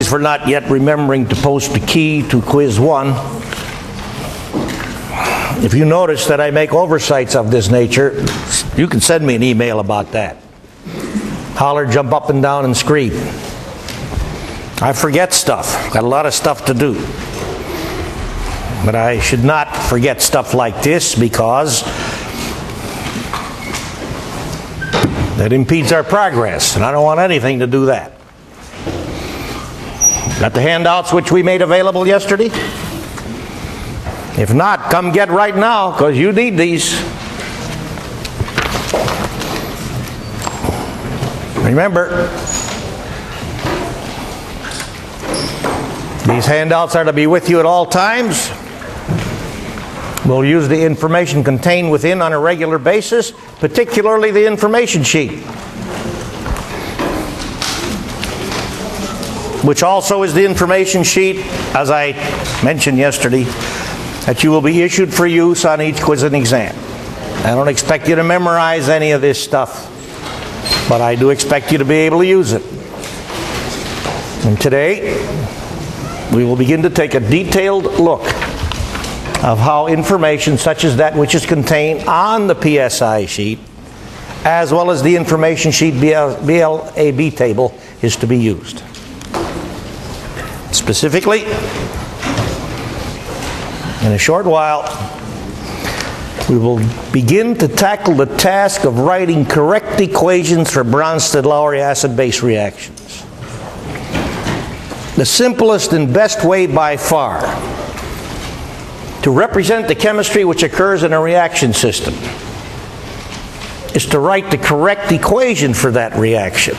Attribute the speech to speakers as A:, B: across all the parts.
A: for not yet remembering to post the key to quiz 1. If you notice that I make oversights of this nature, you can send me an email about that. Holler, jump up and down, and scream. I forget stuff. Got a lot of stuff to do. But I should not forget stuff like this because that impedes our progress, and I don't want anything to do that. Got the handouts which we made available yesterday? If not, come get right now because you need these. Remember, these handouts are to be with you at all times. We'll use the information contained within on a regular basis, particularly the information sheet, which also is the information sheet, as I mentioned yesterday, that you will be issued for use on each quiz and exam. I don't expect you to memorize any of this stuff, but I do expect you to be able to use it. And today, we will begin to take a detailed look of how information such as that which is contained on the PSI sheet, as well as the information sheet BLAB table, is to be used. Specifically, in a short while, we will begin to tackle the task of writing correct equations for Bronsted-Lowry acid-base reactions. The simplest and best way by far to represent the chemistry which occurs in a reaction system is to write the correct equation for that reaction.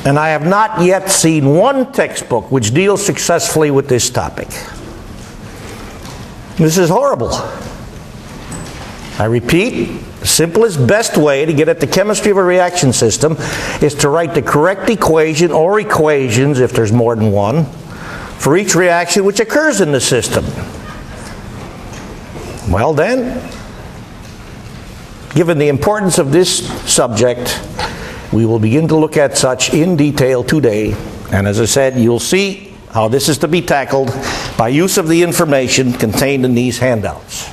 A: And I have not yet seen one textbook which deals successfully with this topic. This is horrible. I repeat, the simplest, best way to get at the chemistry of a reaction system is to write the correct equation or equations, if there's more than one, for each reaction which occurs in the system. Well then, given the importance of this subject, we will begin to look at such in detail today. And as I said, you'll see how this is to be tackled by use of the information contained in these handouts.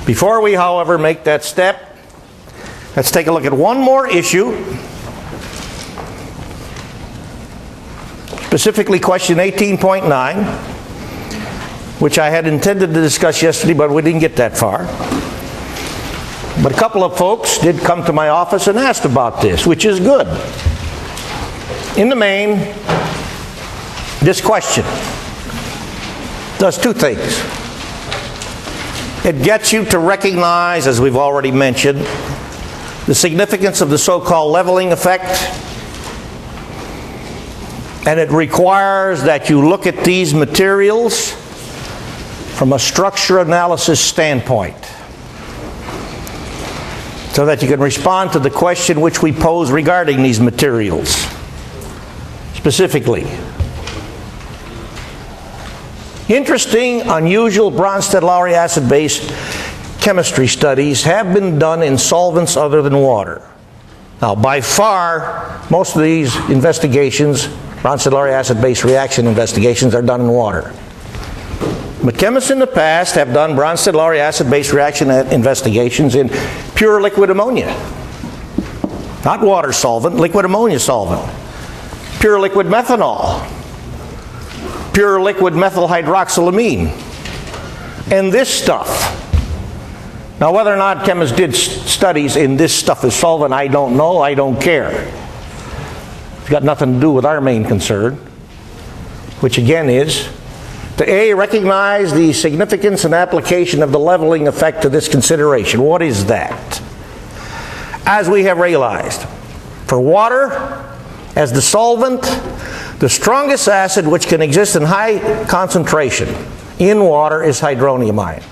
A: Before we, however, make that step, let's take a look at one more issue. Specifically question 18.9, which I had intended to discuss yesterday, but we didn't get that far. But a couple of folks did come to my office and asked about this, which is good. In the main, this question does two things. It gets you to recognize, as we've already mentioned, the significance of the so-called leveling effect. And it requires that you look at these materials from a structure analysis standpoint, so that you can respond to the question which we pose regarding these materials. Specifically, interesting, unusual Bronsted-Lowry acid-base chemistry studies have been done in solvents other than water. Now, by far, most of these investigations, Bronsted-Lowry acid-base reaction investigations, are done in water. But chemists in the past have done Bronsted-Lowry acid-base reaction investigations in pure liquid ammonia. Not water solvent, liquid ammonia solvent. Pure liquid methanol. Pure liquid methyl hydroxylamine. And this stuff. Now, whether or not chemists did studies in this stuff as solvent, I don't know, I don't care. It's got nothing to do with our main concern, which again is to A, recognize the significance and application of the leveling effect to this consideration. What is that? As we have realized, for water, as the solvent, the strongest acid which can exist in high concentration in water is hydronium ion,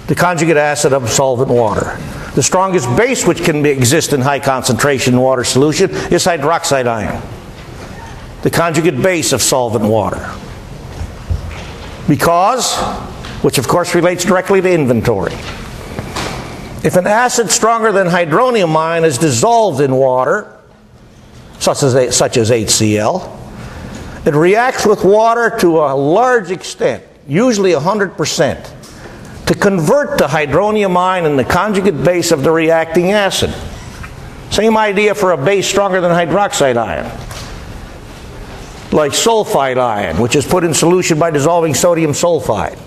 A: the conjugate acid of solvent water. The strongest base which can exist in high concentration in water solution is hydroxide ion, the conjugate base of solvent water. Because, which of course relates directly to inventory, if an acid stronger than hydronium ion is dissolved in water, such as HCl, It reacts with water to a large extent, usually 100%, to convert the hydronium ion in the conjugate base of the reacting acid. Same idea for a base stronger than hydroxide ion, like sulfide ion, which is put in solution by dissolving sodium sulfide,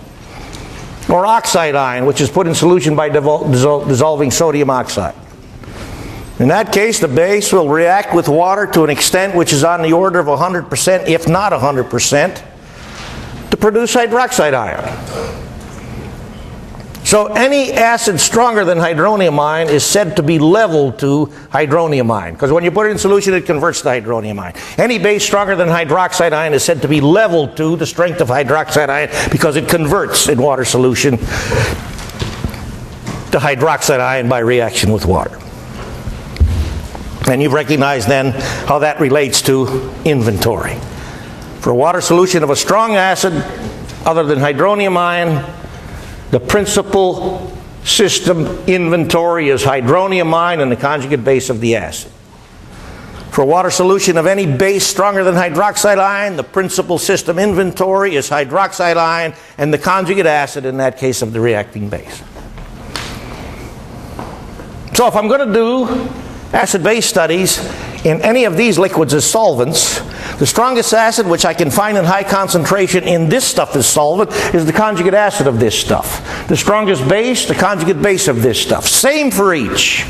A: or oxide ion, which is put in solution by dissolving sodium oxide. In that case, the base will react with water to an extent which is on the order of 100%, if not 100%, to produce hydroxide ion. So any acid stronger than hydronium ion is said to be level to hydronium ion, because when you put it in solution, it converts to hydronium ion. Any base stronger than hydroxide ion is said to be level to the strength of hydroxide ion, because it converts in water solution to hydroxide ion by reaction with water. And you've recognized then how that relates to inventory. For a water solution of a strong acid other than hydronium ion, the principal system inventory is hydronium ion and the conjugate base of the acid. For a water solution of any base stronger than hydroxide ion, the principal system inventory is hydroxide ion and the conjugate acid, in that case, of the reacting base. So if I'm going to do acid-base studies in any of these liquids as solvents, the strongest acid which I can find in high concentration in this stuff as solvent is the conjugate acid of this stuff. The strongest base, the conjugate base of this stuff. Same for each.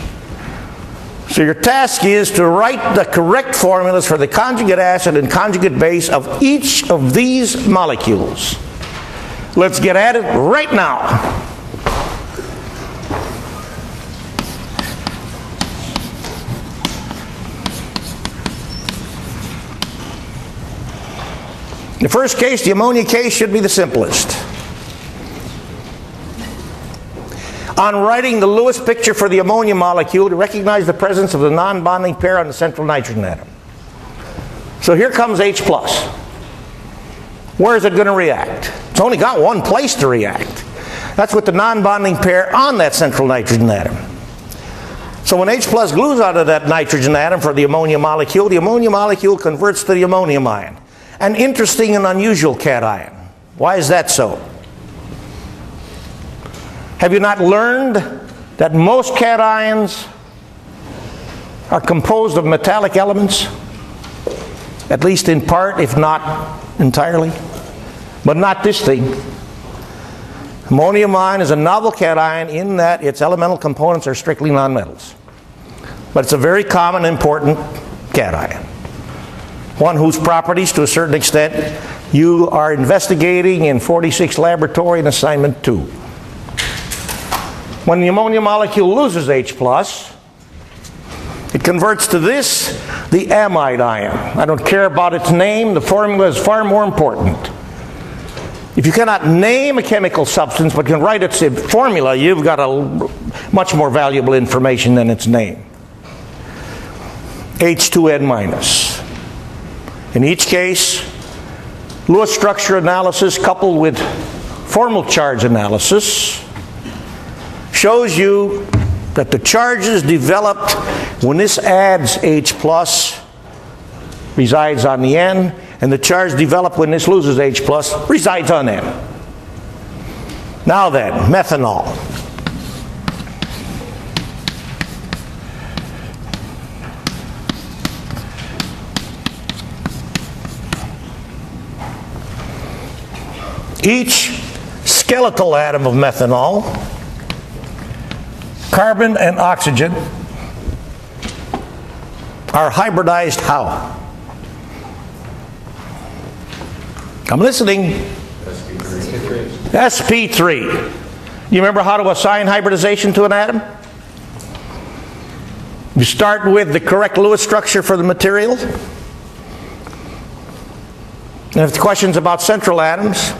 A: So your task is to write the correct formulas for the conjugate acid and conjugate base of each of these molecules. Let's get at it right now. In the first case, the ammonia case, should be the simplest. On writing the Lewis picture for the ammonia molecule, to recognize the presence of the non-bonding pair on the central nitrogen atom. So here comes H+. Where is it going to react? It's only got one place to react. That's with the non-bonding pair on that central nitrogen atom. So when H+ glues out of that nitrogen atom for the ammonia molecule converts to the ammonium ion. An interesting and unusual cation. Why is that so? Have you not learned that most cations are composed of metallic elements? At least in part, if not entirely. But not this thing. Ammonium ion is a novel cation in that its elemental components are strictly nonmetals. But it's a very common, important cation. One whose properties, to a certain extent, you are investigating in 46 Laboratory in Assignment 2. When the ammonia molecule loses H+, it converts to this, the amide ion. I don't care about its name, the formula is far more important. If you cannot name a chemical substance but can write its formula, you've got a much more valuable information than its name. H2N-. In each case, Lewis structure analysis coupled with formal charge analysis shows you that the charges developed when this adds H+ resides on the N, and the charge developed when this loses H+ resides on N. Now then, methanol. Each skeletal atom of methanol, carbon and oxygen, are hybridized how? I'm listening. sp3. You remember how to assign hybridization to an atom? You start with the correct Lewis structure for the material. And if the question's about central atoms,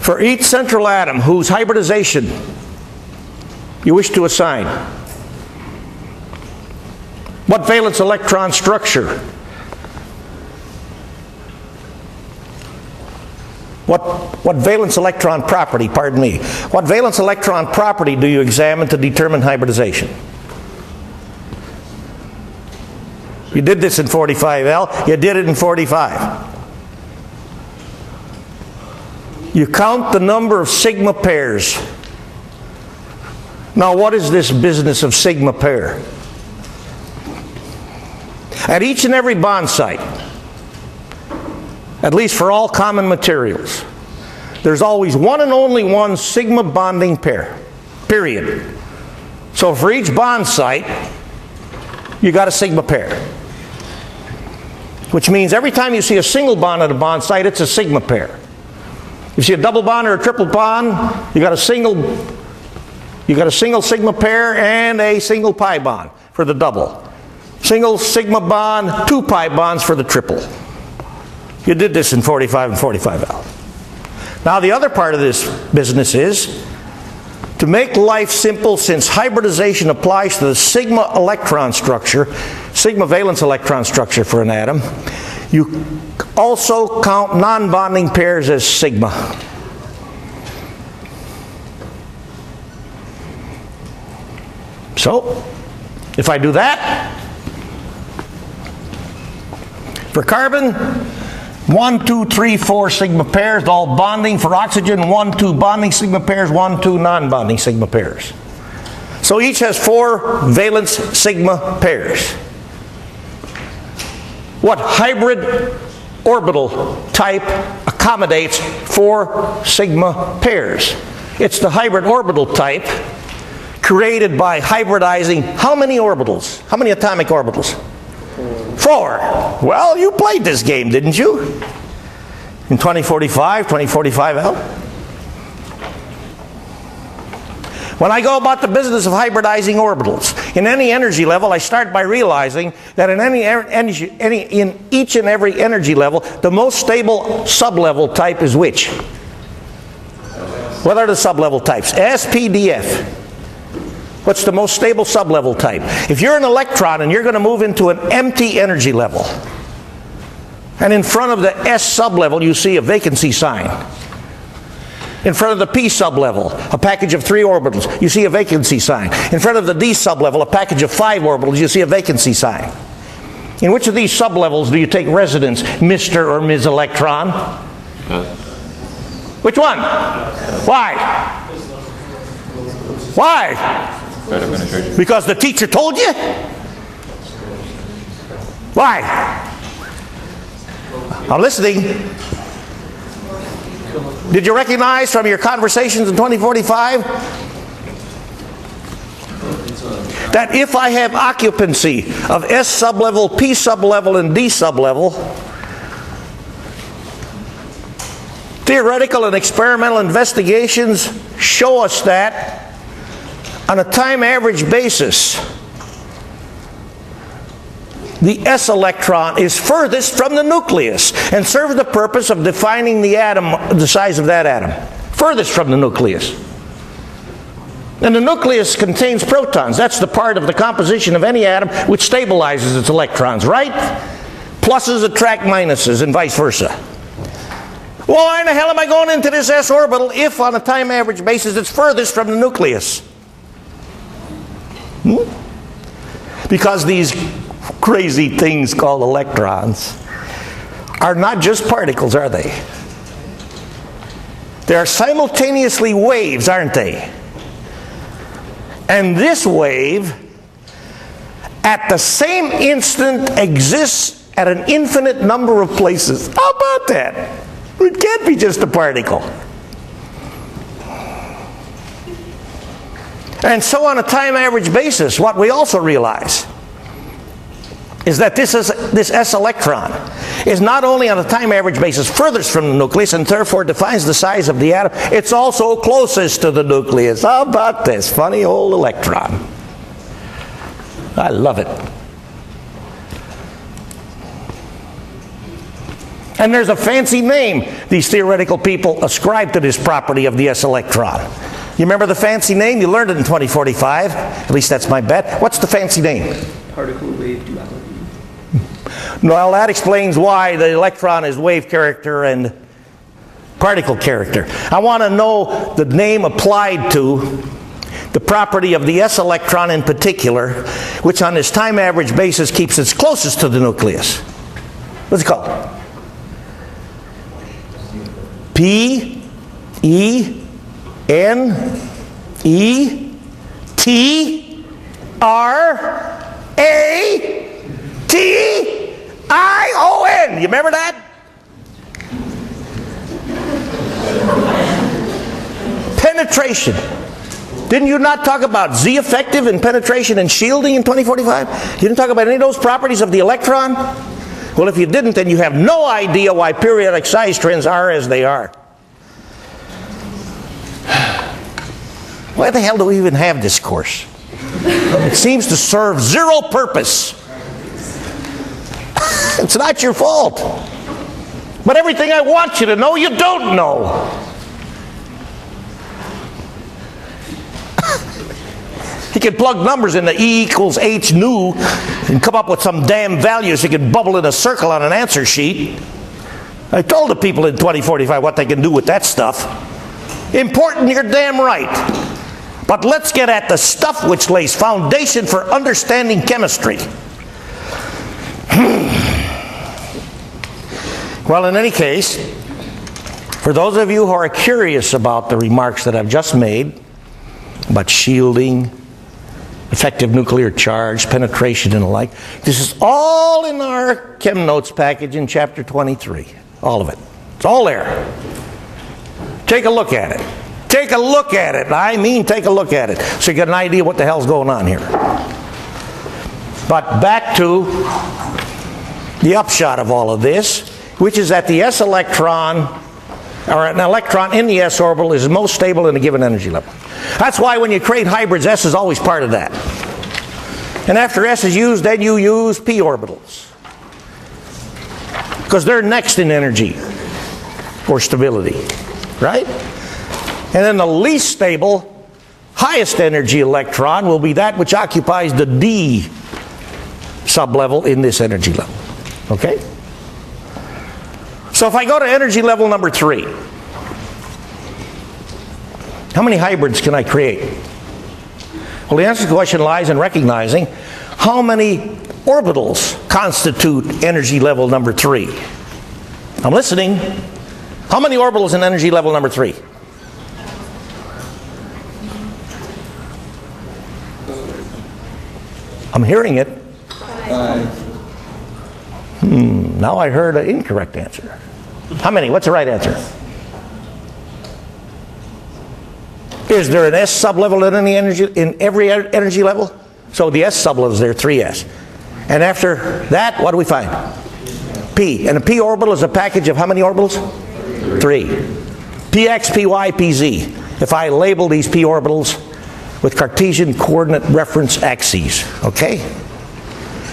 A: for each central atom whose hybridization you wish to assign, what valence electron structure, what valence electron property, what valence electron property do you examine to determine hybridization? You did this in 45L. You did it in 45. You count the number of sigma pairs. Now, what is this business of sigma pair? At each and every bond site, at least for all common materials, there's always one and only one sigma bonding pair, period. So for each bond site, you got a sigma pair. Which means every time you see a single bond at a bond site, it's a sigma pair. If you see a double bond or a triple bond, you got a single sigma pair and a single pi bond for the double. Single sigma bond, 2 pi bonds for the triple. You did this in 45 and 45L. Now the other part of this business is to make life simple, since hybridization applies to the sigma electron structure, sigma valence electron structure for an atom, you also count non-bonding pairs as sigma. So, if I do that, for carbon, 1, 2, 3, 4 sigma pairs, all bonding. For oxygen, 1, 2 bonding sigma pairs, 1, 2 non-bonding sigma pairs. So each has 4 valence sigma pairs. What hybrid orbital type accommodates 4 sigma pairs? It's the hybrid orbital type created by hybridizing how many orbitals? How many atomic orbitals? 4. Well, you played this game, didn't you? In 2045, 2045L. When I go about the business of hybridizing orbitals, in any energy level, I start by realizing that in each and every energy level, the most stable sublevel type is which? What are the sublevel types? S, P, D, F. What's the most stable sublevel type? If you're an electron and you're going to move into an empty energy level, and in front of the S sublevel you see a vacancy sign. In front of the P sublevel, a package of 3 orbitals, you see a vacancy sign. In front of the D sublevel, a package of 5 orbitals, you see a vacancy sign. In which of these sublevels do you take residence, Mr. or Ms. Electron? Which one? Why? Why? Because the teacher told you? Why? I'm listening. Did you recognize from your conversations in 2045 that if I have occupancy of S sublevel, P sublevel, and D sublevel, theoretical and experimental investigations show us that on a time average basis, the S electron is furthest from the nucleus and serves the purpose of defining the atom, the size of that atom. Furthest from the nucleus. And the nucleus contains protons. That's the part of the composition of any atom which stabilizes its electrons, right? Pluses attract minuses and vice versa. Well, why in the hell am I going into this S orbital if on a time average basis it's furthest from the nucleus? Because these crazy things called electrons are not just particles, are they? They are simultaneously waves, aren't they? And this wave, at the same instant, exists at an infinite number of places. How about that? It can't be just a particle. And so on a time average basis, what we also realize is that this S electron is not only on a time average basis furthest from the nucleus and therefore defines the size of the atom, it's also closest to the nucleus. How about this funny old electron? I love it. And there's a fancy name these theoretical people ascribe to this property of the S electron. You remember the fancy name? You learned it in 2045. At least that's my bet. What's the fancy name?
B: Particle wave duality.
A: Well, that explains why the electron is wave character and particle character. I want to know the name applied to the property of the s electron in particular, which on this time average basis keeps its closest to the nucleus. What's it called? P E N E T R A T I O N. You remember that? Penetration. Didn't you not talk about Z effective and penetration and shielding in 2045? You didn't talk about any of those properties of the electron? Well, if you didn't, then you have no idea why periodic size trends are as they are. Why the hell do we even have this course? It seems to serve zero purpose. It's not your fault. But everything I want you to know, you don't know. He can plug numbers into E equals H nu and come up with some damn values he can bubble in a circle on an answer sheet. I told the people in 2045 what they can do with that stuff. Important, you're damn right. But let's get at the stuff which lays foundation for understanding chemistry. Well, in any case, for those of you who are curious about the remarks that I've just made about shielding, effective nuclear charge, penetration, and the like, this is all in our Chem Notes package in Chapter 23. All of it. It's all there. Take a look at it. Take a look at it. I mean, take a look at it, so you get an idea what the hell's going on here. But back to the upshot of all of this, which is that the s electron, or an electron in the s orbital, is most stable in a given energy level. That's why when you create hybrids, s is always part of that. And after s is used, then you use p orbitals, because they're next in energy or stability, right? And then the least stable, highest energy electron will be that which occupies the d sublevel in this energy level. Okay? So if I go to energy level number 3, how many hybrids can I create? Well, the answer to the question lies in recognizing how many orbitals constitute energy level number 3. I'm listening. How many orbitals in energy level number 3? I'm hearing it.
B: 5.
A: Now I heard an incorrect answer. How many? What's the right answer? Is there an S sublevel in every energy level? So the S sublevel is there, 3s. And after that, what do we find? P. And a p orbital is a package of how many orbitals? 3. Px, py, pz. If I label these p orbitals with Cartesian coordinate reference axes, okay?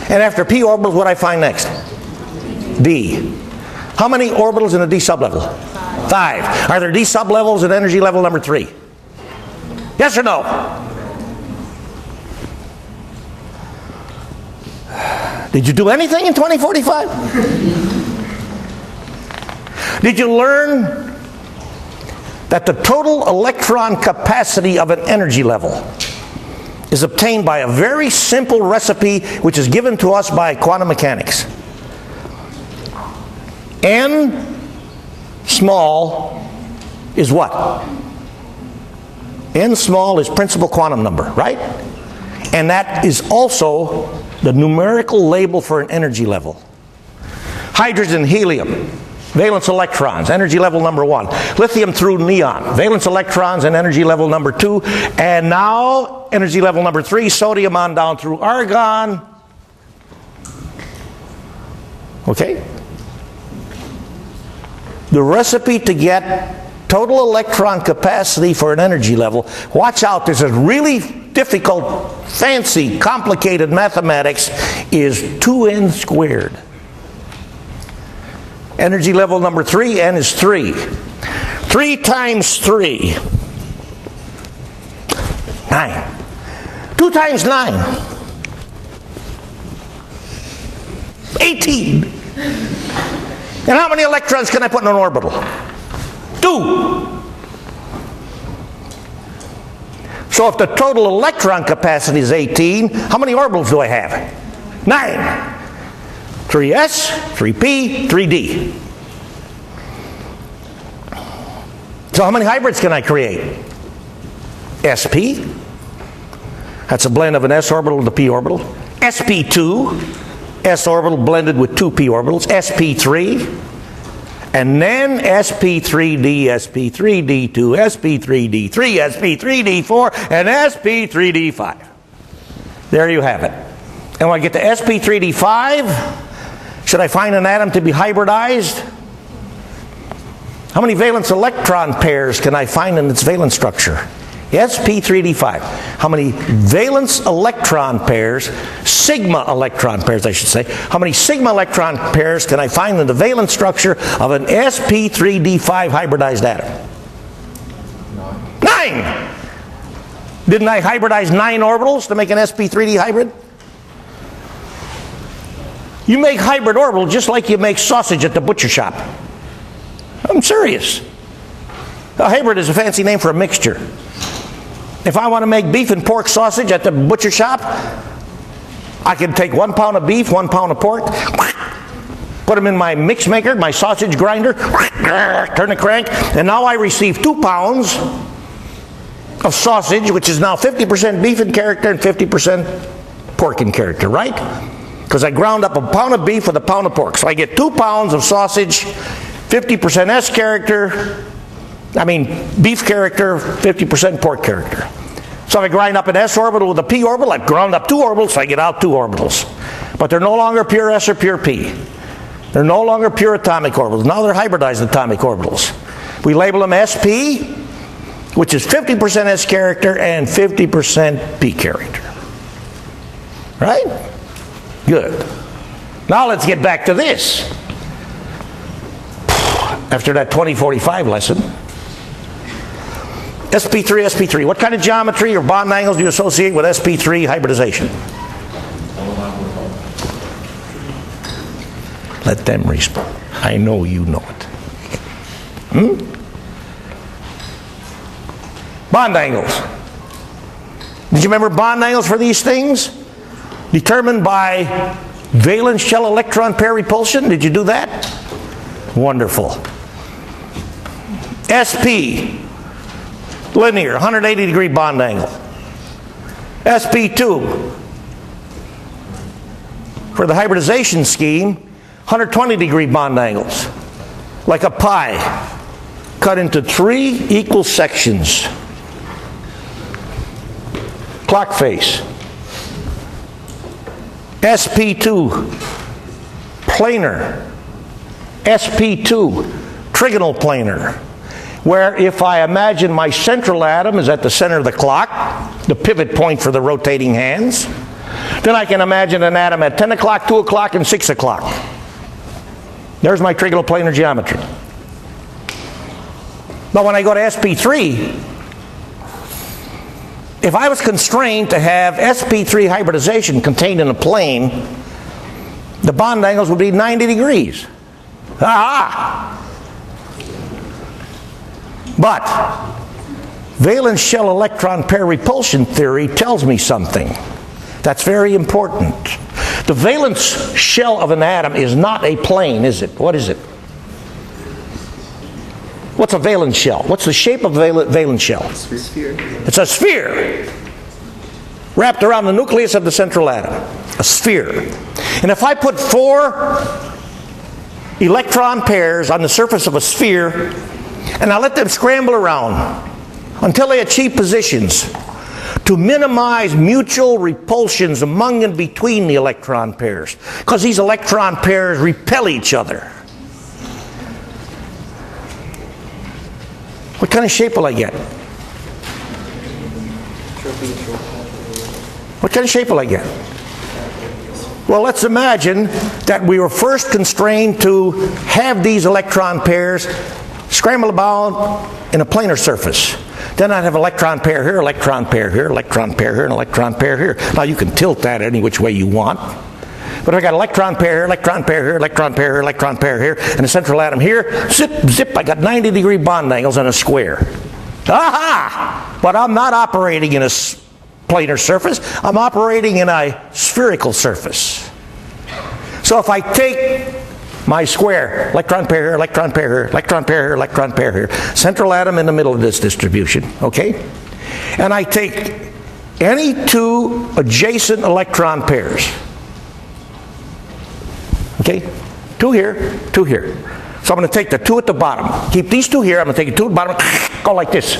A: And after p orbitals, what do I find next? D. How many orbitals in a d sublevel? 5. Are there d sublevels in energy level number 3? Yes or no? Did you do anything in 2045? Did you learn that the total electron capacity of an energy level is obtained by a very simple recipe which is given to us by quantum mechanics? N small is what? N small is principal quantum number, right? And that is also the numerical label for an energy level. Hydrogen, helium, valence electrons, energy level number 1. Lithium through neon, valence electrons and energy level number 2. And now, energy level number 3, sodium on down through argon. Okay? The recipe to get total electron capacity for an energy level, watch out, there's a really difficult, fancy, complicated mathematics, is 2n squared. Energy level number 3, n is 3. 3 times 3, 9. 2 times 9, 18. And how many electrons can I put in an orbital? 2. So if the total electron capacity is 18, how many orbitals do I have? 9. 3s, 3p, 3d. So how many hybrids can I create? sp, that's a blend of an s orbital and a p orbital. sp2, s orbital blended with 2 p orbitals. sp3, and then sp3d, sp3d2, sp3d3, sp3d4, and sp3d5. There you have it. And when I get to sp3d5, should I find an atom to be hybridized? How many valence electron pairs can I find in its valence structure? sp3d5. How many valence electron pairs, sigma electron pairs I should say, how many sigma electron pairs can I find in the valence structure of an sp3d5 hybridized atom? 9! Didn't I hybridize 9 orbitals to make an sp3d hybrid? You make hybrid orbital just like you make sausage at the butcher shop. I'm serious. A hybrid is a fancy name for a mixture. If I want to make beef and pork sausage at the butcher shop, I can take 1 pound of beef, 1 pound of pork, put them in my mix maker, my sausage grinder, turn the crank, and now I receive 2 pounds of sausage, which is now 50% beef in character and 50% pork in character, right? Because I ground up a pound of beef with a pound of pork. So I get 2 pounds of sausage, 50% S character, beef character, 50% pork character. So if I grind up an s orbital with a p orbital, I've ground up 2 orbitals, so I get out 2 orbitals. But they're no longer pure s or pure p. They're no longer pure atomic orbitals. Now they're hybridized atomic orbitals. We label them sp, which is 50% s character and 50% p character. Right? Good. Now let's get back to this. After that 2045 lesson, sp3, sp3. What kind of geometry or bond angles do you associate with sp3 hybridization? Let them respond. I know you know it. Bond angles. Did you remember bond angles for these things? Determined by valence shell electron pair repulsion. Did you do that? Wonderful. sp, linear, 180 degree bond angle. sp2, for the hybridization scheme, 120 degree bond angles. Like a pie, cut into 3 equal sections. Clock face. sp2, planar. sp2, trigonal planar, where if I imagine my central atom is at the center of the clock, the pivot point for the rotating hands, then I can imagine an atom at 10 o'clock, 2 o'clock, and 6 o'clock. There's my trigonal planar geometry. But when I go to sp3, if I was constrained to have sp3 hybridization contained in a plane, the bond angles would be 90 degrees. Ah! But valence shell electron pair repulsion theory tells me something that's very important. The valence shell of an atom is not a plane, is it? What is it? What's a valence shell? What's the shape of a valence shell?
B: It's a sphere.
A: It's a sphere wrapped around the nucleus of the central atom. A sphere. And if I put 4 electron pairs on the surface of a sphere, and I let them scramble around until they achieve positions to minimize mutual repulsions among and between the electron pairs, because these electron pairs repel each other. What kind of shape will I get? What kind of shape will I get? Well, let's imagine that we were first constrained to have these electron pairs scramble about in a planar surface. Then I'd have electron pair here, electron pair here, electron pair here, and electron pair here. Now you can tilt that any which way you want. But if I got electron pair here, electron pair here, electron pair here, electron pair here, and a central atom here, zip, zip, I got 90 degree bond angles on a square. Aha! But I'm not operating in a planar surface. I'm operating in a spherical surface. So if I take my square, electron pair here, electron pair here, electron pair here, electron pair here, central atom in the middle of this distribution, okay? And I take any two adjacent electron pairs, okay? Two here, two here. So I'm going to take the two at the bottom. Keep these two here. I'm going to take the two at the bottom, go like this.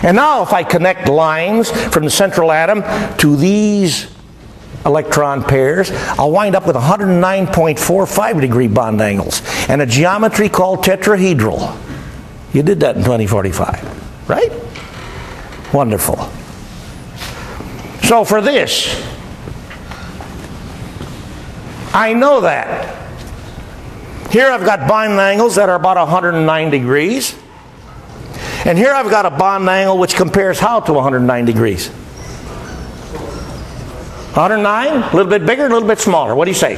A: And now if I connect lines from the central atom to these electron pairs, I'll wind up with 109.45 degree bond angles and a geometry called tetrahedral. You did that in 2045, right? Wonderful. So for this, I know that. Here I've got bond angles that are about 109 degrees. And here I've got a bond angle which compares how to 109 degrees? 109, a little bit bigger, a little bit smaller. What do you say?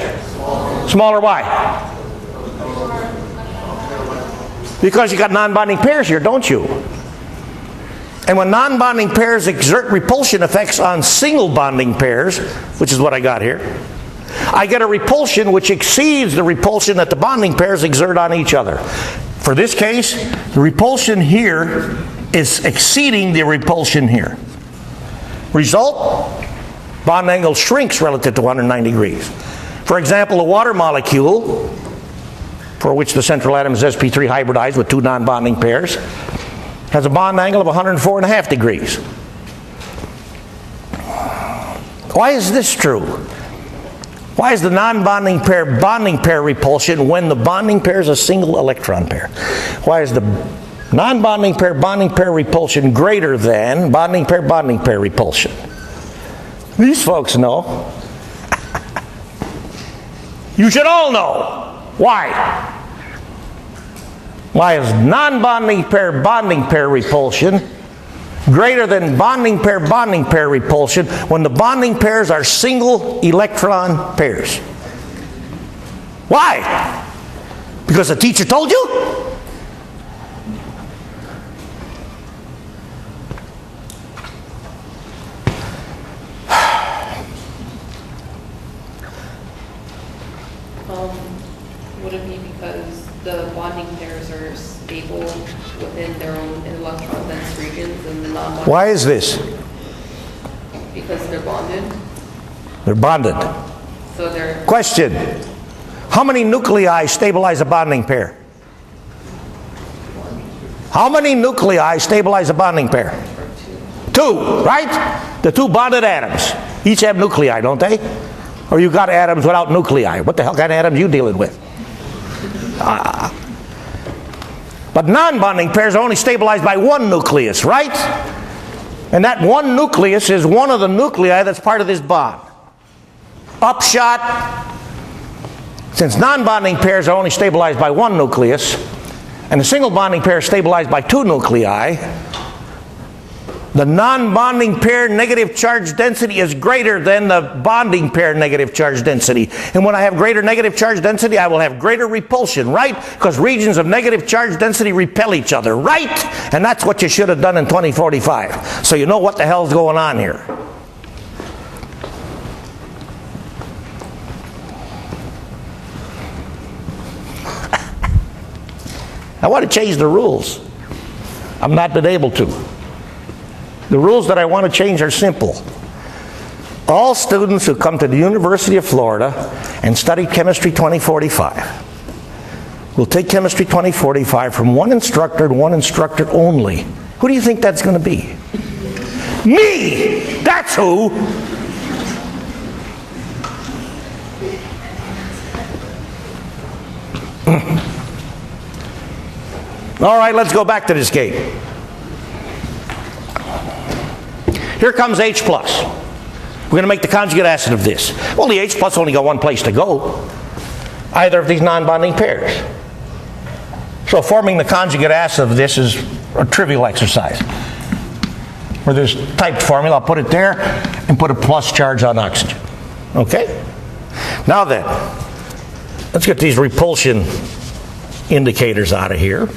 A: Smaller, why? Because you got non-bonding pairs here, don't you? And when non-bonding pairs exert repulsion effects on single bonding pairs, which is what I got here, I get a repulsion which exceeds the repulsion that the bonding pairs exert on each other. For this case, the repulsion here is exceeding the repulsion here. Result, bond angle shrinks relative to 109 degrees. For example, a water molecule, for which the central atom is sp3 hybridized with two non-bonding pairs, has a bond angle of 104.5 degrees. Why is this true? Why is the non-bonding pair bonding pair repulsion when the bonding pair is a single electron pair? Why is the non-bonding pair bonding pair repulsion greater than bonding pair repulsion? These folks know. You should all know. Why? Why is non-bonding pair repulsion greater than bonding pair repulsion when the bonding pairs are single electron pairs? Why? Because the teacher told you?
B: Would it be because the bonding pairs are stable within their own electron dense regions and the non-bonding?
A: Why is this?
B: Because they're bonded.
A: They're bonded.
B: So they're...
A: Question. How many nuclei stabilize a bonding pair? How many nuclei stabilize a bonding pair? Two, right? The two bonded atoms. Each have nuclei, don't they? Or you got atoms without nuclei. What the hell kind of atoms are you dealing with? But non-bonding pairs are only stabilized by one nucleus, right? And that one nucleus is one of the nuclei that's part of this bond. Upshot, since non-bonding pairs are only stabilized by one nucleus, and a single bonding pair is stabilized by two nuclei, the non-bonding pair negative charge density is greater than the bonding pair negative charge density. And when I have greater negative charge density, I will have greater repulsion, right? Because regions of negative charge density repel each other, right? And that's what you should have done in 2045. So you know what the hell's going on here. I want to change the rules. I've not been able to. The rules that I want to change are simple. All students who come to the University of Florida and study Chemistry 2045 will take Chemistry 2045 from one instructor and one instructor only. Who do you think that's going to be? Me! That's who! All right, let's go back to this game. Here comes H+. We're going to make the conjugate acid of this. Well, the H+ only got one place to go. Either of these non-bonding pairs. So forming the conjugate acid of this is a trivial exercise. Where there's typed formula, I'll put it there and put a plus charge on oxygen. Okay? Now then, let's get these repulsion indicators out of here.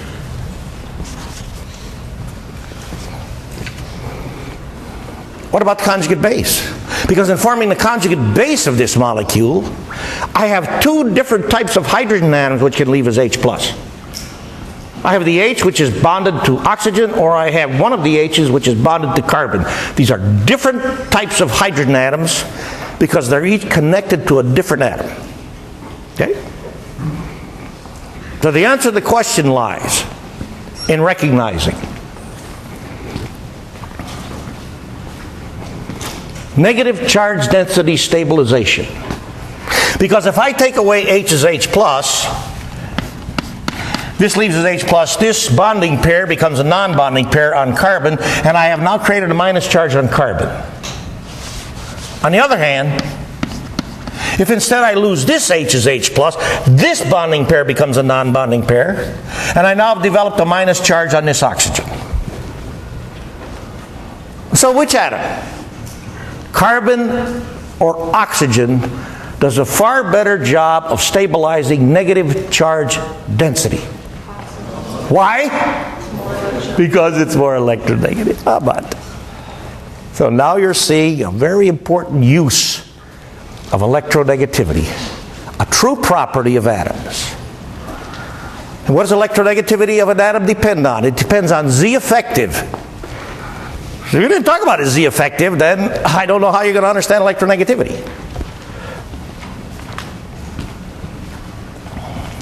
A: What about the conjugate base? Because in forming the conjugate base of this molecule, I have two different types of hydrogen atoms which can leave as H+. I have the H which is bonded to oxygen, or I have one of the H's which is bonded to carbon. These are different types of hydrogen atoms because they're each connected to a different atom. Okay? So the answer to the question lies in recognizing negative charge density stabilization. Because if I take away H as H+, this leaves as H+, this bonding pair becomes a non-bonding pair on carbon, and I have now created a minus charge on carbon. On the other hand, if instead I lose this H as H+, this bonding pair becomes a non-bonding pair, and I now have developed a minus charge on this oxygen. So which atom, carbon or oxygen, does a far better job of stabilizing negative charge density? Why? Because it's more electronegative. How about that? So now you're seeing a very important use of electronegativity, a true property of atoms. And what does electronegativity of an atom depend on? It depends on Z effective. If you didn't talk about Z effective, then I don't know how you're going to understand electronegativity.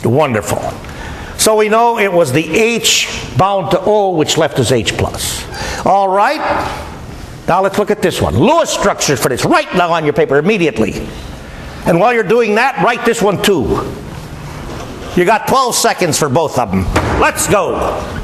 A: Wonderful. So we know it was the H bound to O which left us H+. All right. Now let's look at this one. Lewis structures for this. Right now on your paper immediately. And while you're doing that, write this one too. You got 12 seconds for both of them. Let's go.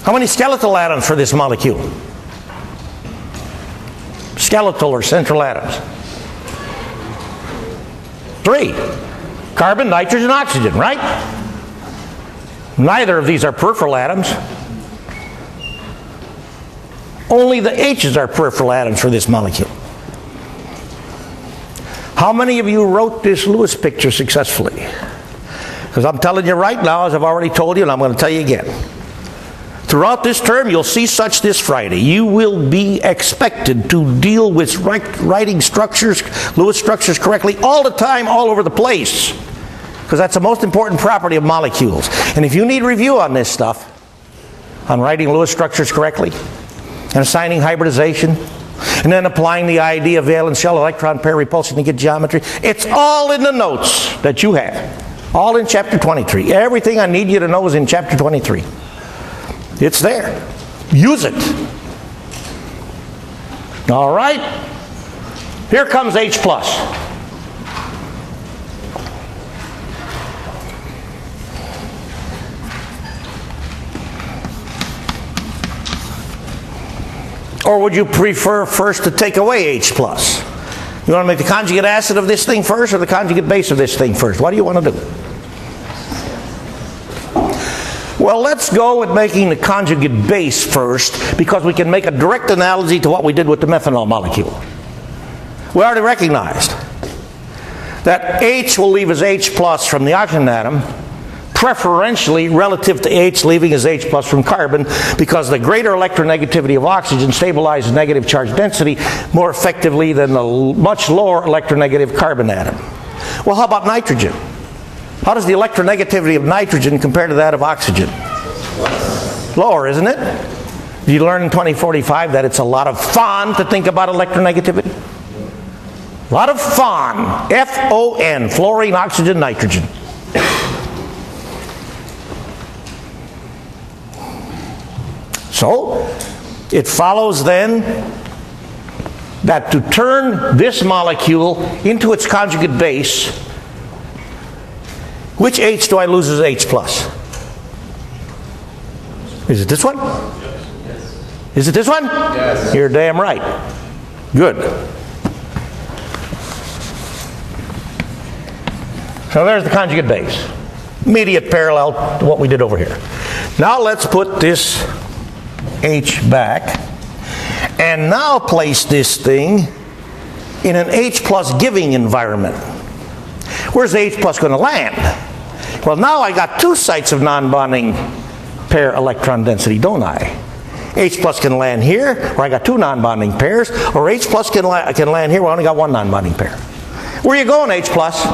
A: How many skeletal atoms for this molecule? Skeletal or central atoms? 3. Carbon, nitrogen, oxygen, right? Neither of these are peripheral atoms. Only the H's are peripheral atoms for this molecule. How many of you wrote this Lewis picture successfully? Because I'm telling you right now, as I've already told you, and I'm going to tell you again. Throughout this term, you'll see such this Friday. You will be expected to deal with writing structures, Lewis structures correctly all the time, all over the place. Because that's the most important property of molecules. And if you need review on this stuff, on writing Lewis structures correctly, and assigning hybridization, and then applying the idea of valence shell electron pair repulsion to get geometry, it's all in the notes that you have. All in chapter 23. Everything I need you to know is in chapter 23. It's there. Use it. All right. Here comes H+. Or would you prefer first to take away H+? You want to make the conjugate acid of this thing first or the conjugate base of this thing first? What do you want to do? Well, let's go with making the conjugate base first because we can make a direct analogy to what we did with the methanol molecule. We already recognized that H will leave as H+ from the oxygen atom, preferentially relative to H leaving as H+ from carbon, because the greater electronegativity of oxygen stabilizes negative charge density more effectively than the much lower electronegative carbon atom. Well, how about nitrogen? How does the electronegativity of nitrogen compare to that of oxygen? Lower, isn't it? You learn in 2045 that it's a lot of fun to think about electronegativity. A lot of fun. F-O-N, fluorine, oxygen, nitrogen. So, it follows then that to turn this molecule into its conjugate base, which H do I lose as H+? Is it this one? Yes. Is it this one? Yes. You're damn right. Good. So there's the conjugate base. Immediate parallel to what we did over here. Now let's put this H back. And now place this thing in an H plus giving environment. Where's the H plus going to land? Well, now I got two sites of non-bonding pair electron density, don't I? H plus can land here, where I got two non-bonding pairs, or H plus can land here, where I only got one non-bonding pair. Where are you going, H plus?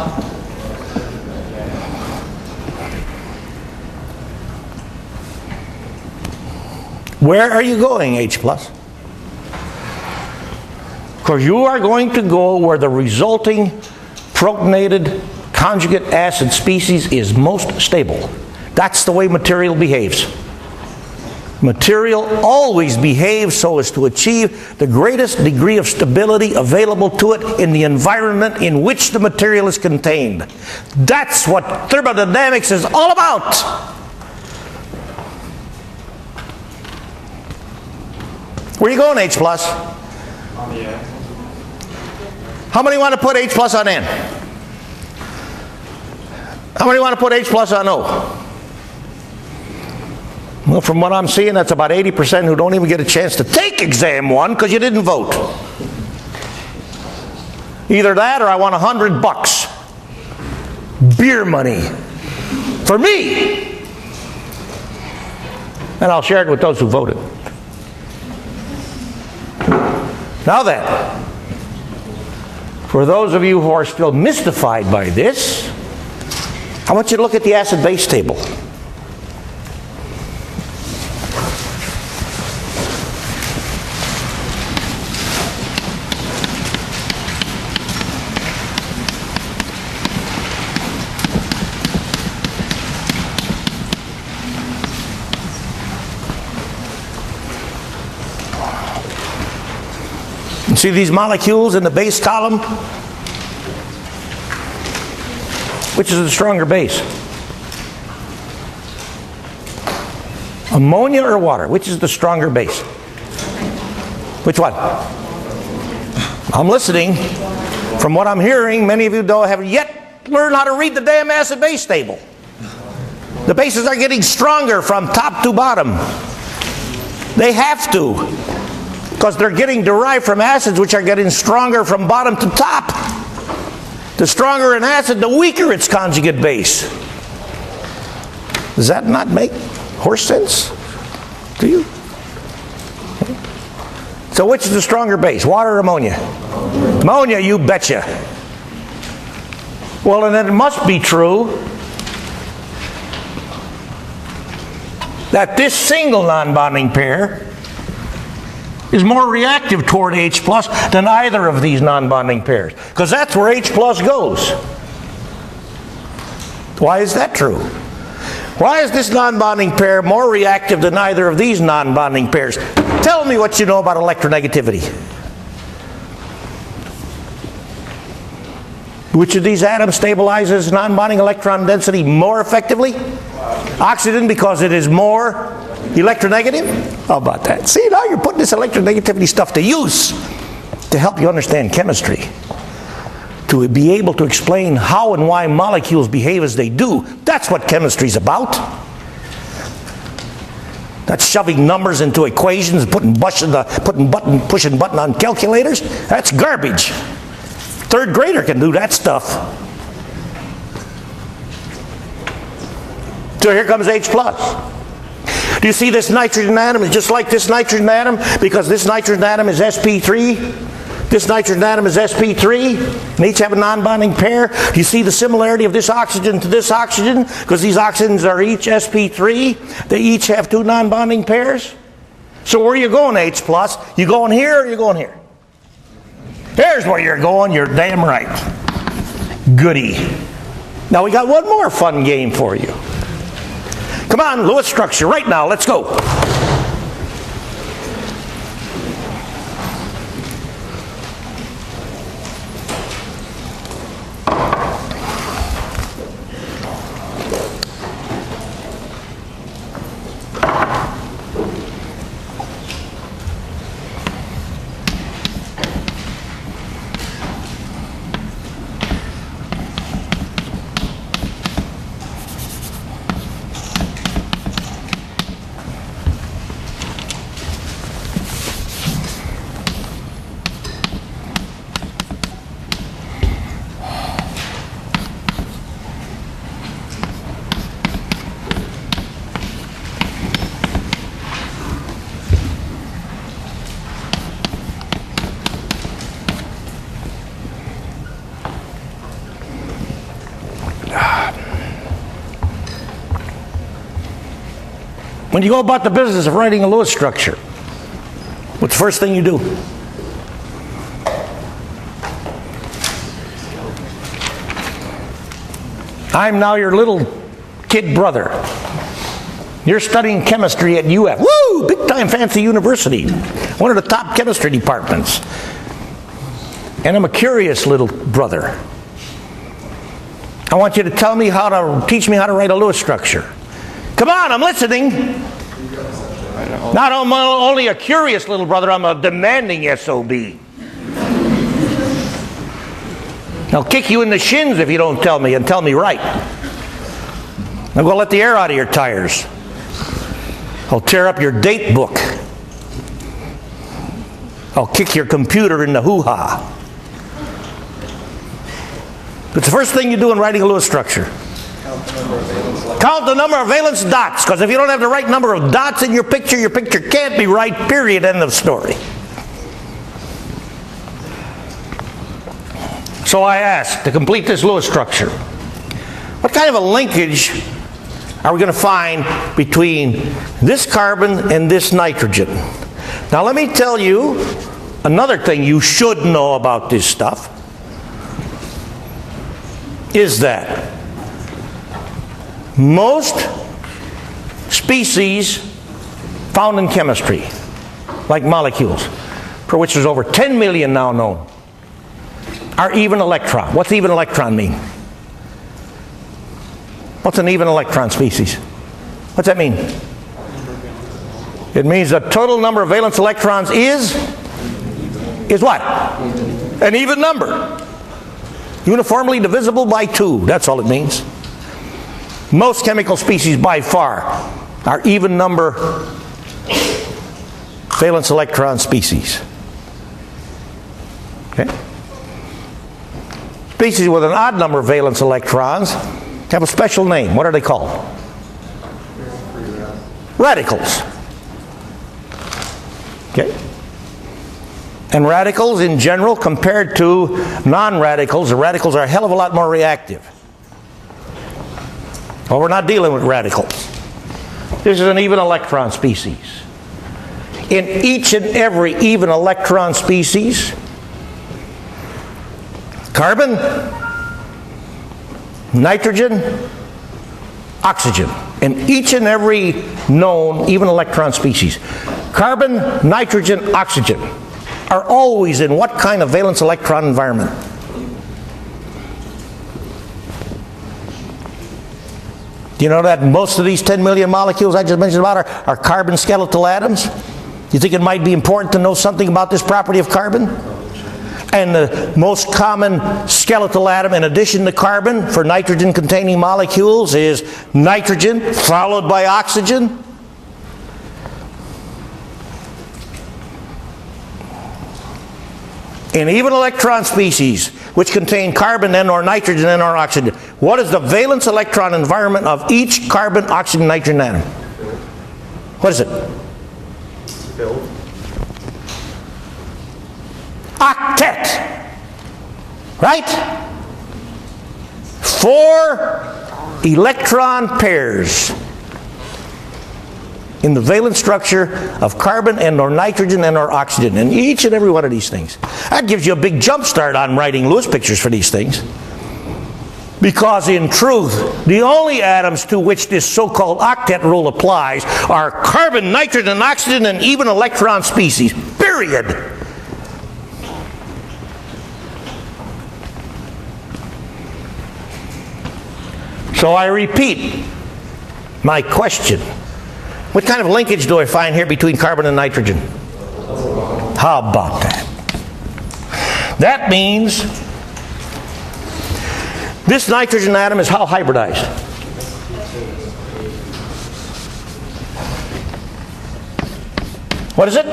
A: Where are you going, H plus? Because you are going to go where the resulting protonated conjugate acid species is most stable. That's the way material behaves. Material always behaves so as to achieve the greatest degree of stability available to it in the environment in which the material is contained. That's what thermodynamics is all about. Where are you going, H plus?
C: On the end.
A: How many want to put H plus on N? How many want to put H plus on O? Well, from what I'm seeing, that's about 80% who don't even get a chance to take exam one because you didn't vote. Either that or I want $100. Beer money. For me. And I'll share it with those who voted. Now then, for those of you who are still mystified by this, I want you to look at the acid-base table. See these molecules in the base column? Which is the stronger base? Ammonia or water? Which is the stronger base? Which one? I'm listening. From what I'm hearing, many of you haven't yet learned how to read the damn acid-base table. The bases are getting stronger from top to bottom. They have to. Because they're getting derived from acids which are getting stronger from bottom to top. The stronger an acid, the weaker its conjugate base. Does that not make horse sense to you? So which is the stronger base, water or ammonia? Ammonia, you betcha. Well, and then it must be true that this single non-bonding pair is more reactive toward H plus than either of these non-bonding pairs. Because that's where H plus goes. Why is that true? Why is this non-bonding pair more reactive than either of these non-bonding pairs? Tell me what you know about electronegativity. Which of these atoms stabilizes non-bonding electron density more effectively? Oxygen, because it is more electronegative? How about that? See, now you're putting this electronegativity stuff to use to help you understand chemistry. To be able to explain how and why molecules behave as they do. That's what chemistry's about. That's shoving numbers into equations, pushing button on calculators. That's garbage. Third grader can do that stuff. So here comes H plus. Do you see this nitrogen atom is just like this nitrogen atom? Because this nitrogen atom is sp3. This nitrogen atom is sp3. And each have a non-bonding pair. Do you see the similarity of this oxygen to this oxygen? Because these oxygens are each sp3. They each have two non-bonding pairs. So where are you going, H plus? You going here or you going here? Here's where you're going. You're damn right. Goody. Now we got one more fun game for you. Come on, Lewis structure, right now, let's go. When you go about the business of writing a Lewis structure, what's the first thing you do? I'm now your little kid brother. You're studying chemistry at UF. Woo! Big time fancy university. One of the top chemistry departments. And I'm a curious little brother. I want you to teach me how to write a Lewis structure. Come on, I'm listening. Not only a curious little brother, I'm a demanding SOB. I'll kick you in the shins if you don't tell me, and tell me right. I'm going to let the air out of your tires. I'll tear up your date book. I'll kick your computer in the hoo-ha. It's the first thing you do in writing a Lewis structure. Count the number of valence dots, because if you don't have the right number of dots in your picture can't be right, period, end of story. So I ask, to complete this Lewis structure, what kind of a linkage are we going to find between this carbon and this nitrogen? Now let me tell you another thing you should know about this stuff, is that most species found in chemistry, like molecules, for which there's over 10 million now known, are even electron. What's even electron mean? What's an even electron species? What's that mean? It means the total number of valence electrons is what? An even number. Uniformly divisible by 2. That's all it means. Most chemical species by far are even number valence electron species. Okay? Species with an odd number of valence electrons have a special name. What are they called? Radicals. Okay? And radicals in general, compared to non-radicals, the radicals are a hell of a lot more reactive. Well, we're not dealing with radicals. This is an even electron species. In each and every even electron species, carbon, nitrogen, oxygen. In each and every known even electron species, carbon, nitrogen, oxygen are always in what kind of valence electron environment? Do you know that most of these 10 million molecules I just mentioned about are carbon skeletal atoms? You think it might be important to know something about this property of carbon? And the most common skeletal atom in addition to carbon for nitrogen-containing molecules is nitrogen, followed by oxygen. In even electron species, which contain carbon and or nitrogen and or oxygen, what is the valence electron environment of each carbon, oxygen, nitrogen atom? What is it?
C: Filled.
A: Octet. Right? 4 electron pairs in the valence structure of carbon and or nitrogen and or oxygen in each and every one of these things. That gives you a big jump start on writing Lewis pictures for these things. Because in truth, the only atoms to which this so-called octet rule applies are carbon, nitrogen, oxygen, and even electron species. Period. So I repeat my question. What kind of linkage do I find here between carbon and nitrogen? How about that? That means this nitrogen atom is how hybridized? What is it?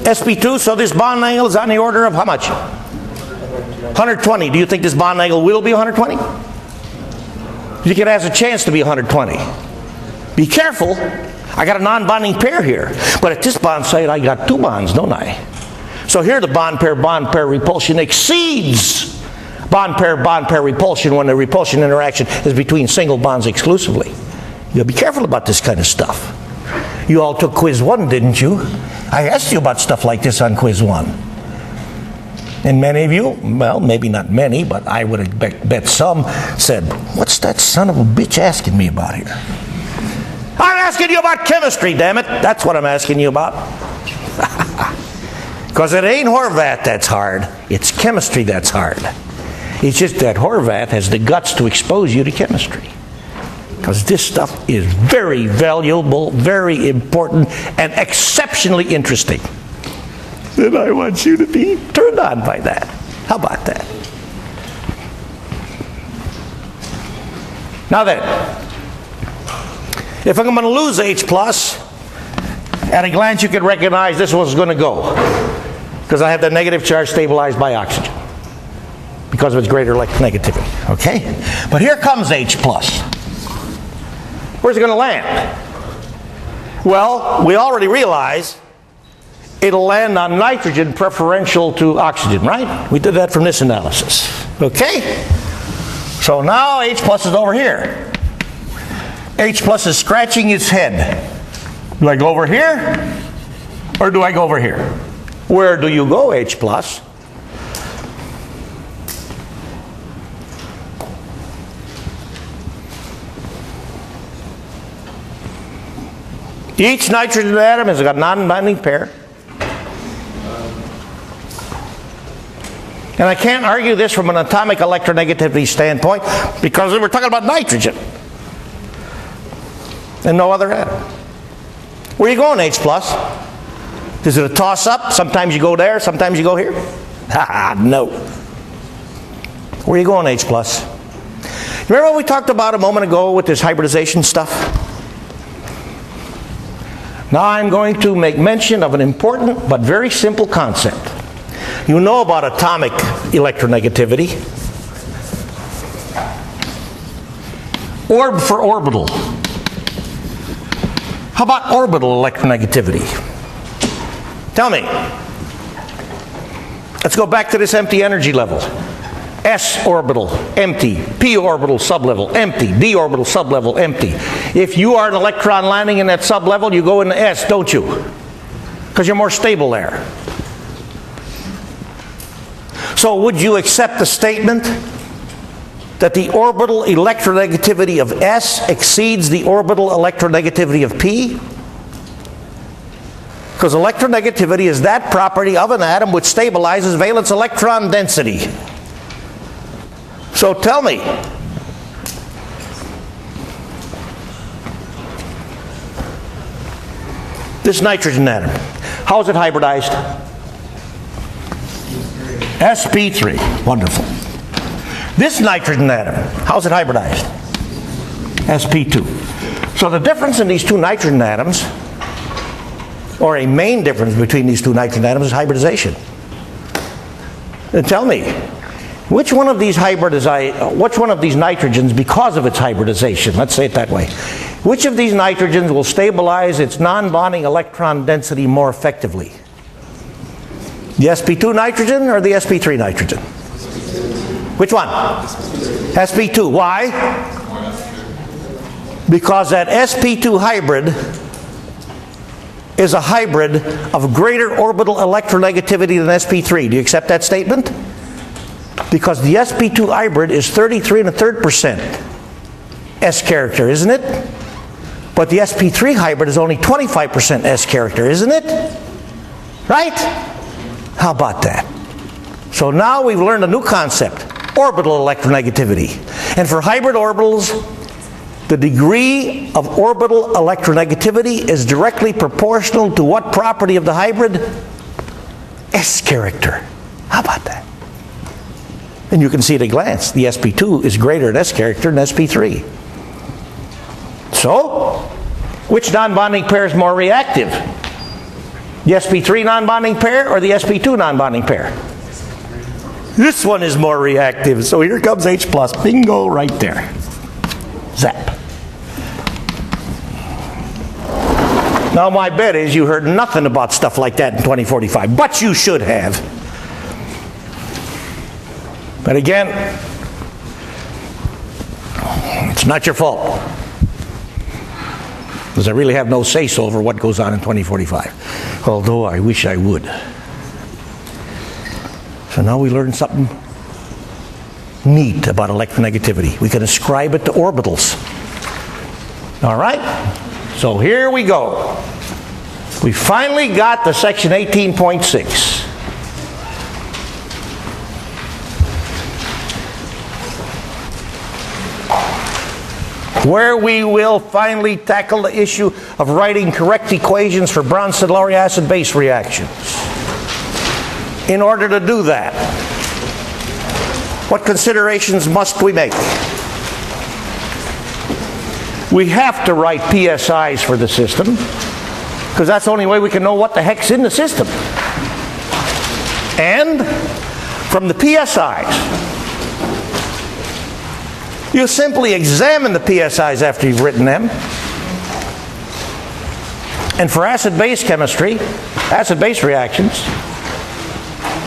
A: sp2, so this bond angle is on the order of how much? 120. Do you think this bond angle will be 120? You think it has a chance to be 120? Be careful. I got a non-bonding pair here. But at this bond site, I got 2 bonds, don't I? So here the bond pair repulsion exceeds bond pair repulsion when the repulsion interaction is between single bonds exclusively. You'll be careful about this kind of stuff. You all took quiz 1, didn't you? I asked you about stuff like this on quiz 1. And many of you, well, maybe not many, but I would have bet some, said, what's that son of a bitch asking me about here? I'm asking you about chemistry, damn it. That's what I'm asking you about. Because it ain't Horvath that's hard. It's chemistry that's hard. It's just that Horvath has the guts to expose you to chemistry. Because this stuff is very valuable, very important, and exceptionally interesting. And I want you to be turned on by that. How about that? Now then, if I'm going to lose H+, at a glance you can recognize this one's going to go. Because I have the negative charge stabilized by oxygen. Because of its greater electronegativity. Okay? But here comes H+. Where's it going to land? Well, we already realize it'll land on nitrogen preferential to oxygen, right? We did that from this analysis. Okay? So now H+ is over here. H+ is scratching its head. Do I go over here? Or do I go over here? Where do you go, H+? Each nitrogen atom has got a non-binding pair. And I can't argue this from an atomic electronegativity standpoint because we're talking about nitrogen and no other atom. Where are you going, H+? Is it a toss-up? Sometimes you go there, sometimes you go here? No. Where are you going, H+? Remember what we talked about a moment ago with this hybridization stuff? Now I'm going to make mention of an important but very simple concept. You know about atomic electronegativity. Orb for orbital. How about orbital electronegativity? Tell me. Let's go back to this empty energy level. S orbital, empty. P orbital, sublevel, empty. D orbital, sublevel, empty. If you are an electron landing in that sublevel, you go into S, don't you? Because you're more stable there. So would you accept the statement that the orbital electronegativity of S exceeds the orbital electronegativity of P? Because electronegativity is that property of an atom which stabilizes valence electron density. So tell me, this nitrogen atom, how is it hybridized? sp3. Wonderful. This nitrogen atom, how is it hybridized? sp2. So the difference in these two nitrogen atoms, or a main difference between these two nitrogen atoms, is hybridization. And tell me, which one of these nitrogens, because of its hybridization, let's say it that way, which of these nitrogens will stabilize its non-bonding electron density more effectively? The sp2 nitrogen or the sp3 nitrogen? Which one? sp2. Why? Because that sp2 hybrid is a hybrid of greater orbital electronegativity than sp3. Do you accept that statement? Because the sp2 hybrid is 33⅓% S character, isn't it? But the sp3 hybrid is only 25% S character, isn't it? Right? How about that? So now we've learned a new concept, orbital electronegativity. And for hybrid orbitals, the degree of orbital electronegativity is directly proportional to what property of the hybrid? S character. How about that? And you can see at a glance, the sp2 is greater in S character than sp3. So, which non-bonding pair is more reactive? The sp3 non-bonding pair or the sp2 non-bonding pair? This one is more reactive. So here comes H+. Bingo, right there. Zap. Now my bet is you heard nothing about stuff like that in 2045, but you should have. But again, it's not your fault. because I really have no say-so over what goes on in 2045, although I wish I would. So now we learned something neat about electronegativity. We can ascribe it to orbitals. All right? So here we go. We finally got to section 18.6. Where we will finally tackle the issue of writing correct equations for Bronsted-Lowry acid-base reactions. In order to do that, what considerations must we make? We have to write PSIs for the system, because that's the only way we can know what the heck's in the system. And from the PSIs, you simply examine the PSIs after you've written them. And for acid-base chemistry, acid-base reactions,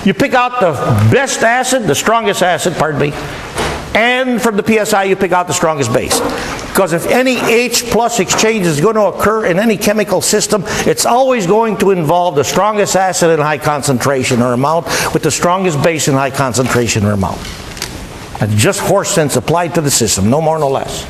A: you pick out the best acid, the strongest acid, pardon me, and from the PSI you pick out the strongest base. Because if any H plus exchange is going to occur in any chemical system, it's always going to involve the strongest acid in high concentration or amount with the strongest base in high concentration or amount. That's just horse sense applied to the system, no more, no less.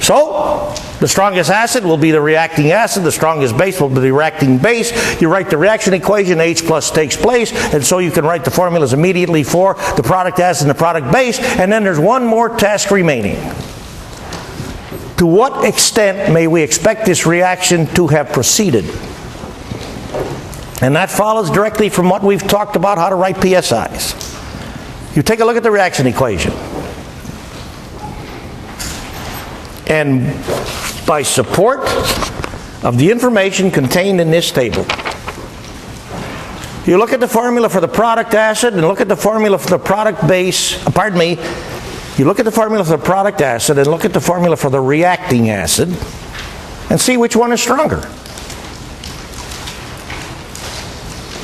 A: So, the strongest acid will be the reacting acid, the strongest base will be the reacting base. You write the reaction equation, H plus takes place, and so you can write the formulas immediately for the product acid and the product base, and then there's one more task remaining. To what extent may we expect this reaction to have proceeded? And that follows directly from what we've talked about, how to write PSIs. You take a look at the reaction equation. And by support of the information contained in this table, you look at the formula for the product acid and look at the formula for the product base, pardon me, you look at the formula for the product acid and look at the formula for the reacting acid and see which one is stronger.